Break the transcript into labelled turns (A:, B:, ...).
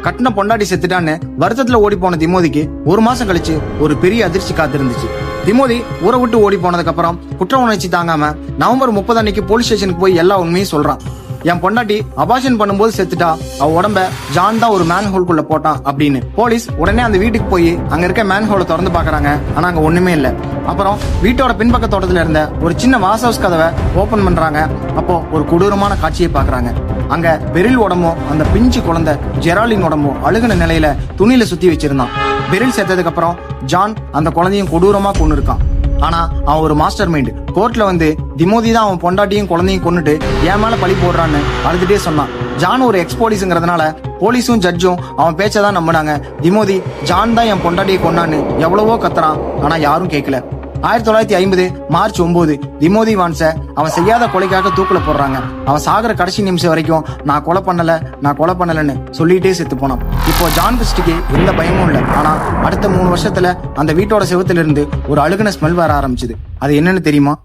A: கட்டின பொண்டாட்டி செத்துட்டான்னு வருத்தத்துல ஓடி போன திமோதிக்கு 1 மாசம் கழிச்சு ஒரு பெரிய அதிர்ச்சி காத்திருந்துச்சு. திமோதி ஊரை விட்டு ஓடி போனதுக்கு அப்புறம் குற்ற உணர்ச்சி தாங்காம நவம்பர் 30 அன்னைக்கு போலீஸ் ஸ்டேஷனுக்கு போய் எல்லா உண்மையும் சொல்றான். என் பொண்டாட்டி அபார்ஷன் பண்ணும்போது செத்துட்டா, அவ உடம்ப ஜான் தான் ஒரு மேன் ஹோல்குள்ள போட்டான் அப்படின்னு. போலீஸ் உடனே அந்த வீட்டுக்கு போய் அங்க இருக்க மேன் ஹோலை திறந்து பாக்குறாங்க. ஆனா அங்க ஒண்ணுமே இல்ல. அப்புறம் வீட்டோட பின்பக்க தோட்டத்துல இருந்த ஒரு சின்ன வாஸ் ஹவுஸ் கதவை ஓபன் பண்றாங்க. அப்போ ஒரு கொடூரமான காட்சியை பாக்குறாங்க. அங்க பெரில் உடம்பும் அந்த பிஞ்சு குழந்தை ஜெராலின் உடம்பும் அழுகுன நிலையில துணியில சுத்தி வச்சிருந்தான். பெரில் செத்ததுக்கு அப்புறம் ஜான் அந்த குழந்தையும் கொடூரமா கொண்டு இருக்கான். ஆனா அவன் ஒரு மாஸ்டர் மைண்ட். கோர்ட்ல வந்து திமோதி தான் அவன் பொண்டாட்டியும் குழந்தையும் கொன்னுட்டு என் மேல பழி போடுறான்னு அழுதுட்டே சொன்னான். ஜான் ஒரு எக்ஸ் போலீஸ்ங்கிறதுனால போலீஸும் ஜட்ஜும் அவன் பேச்சதான் நம்பினாங்க. திமோதி ஜான் தான் என் பொண்டாட்டியை கொன்னான்னு எவ்வளவோ கத்துறான். ஆனா யாரும் கேட்கல. 1950 மார்ச் 9 திமோதி வான்ஸ அவன் செய்யாத கொலைக்காக தூக்குல போடுறாங்க. அவன் சாகுற கடைசி நிமிஷம் வரைக்கும் நான் கொலை பண்ணலன்னு சொல்லிட்டே செத்து போனான். இப்போ ஜான் கிறிஸ்டிக்கு எந்த பயமும் இல்ல. ஆனா அடுத்த 3 வருஷத்துல அந்த வீட்டோட செவுத்துல இருந்து ஒரு அழுகுன ஸ்மெல் வர ஆரம்பிச்சுது. அது என்னன்னு தெரியுமா?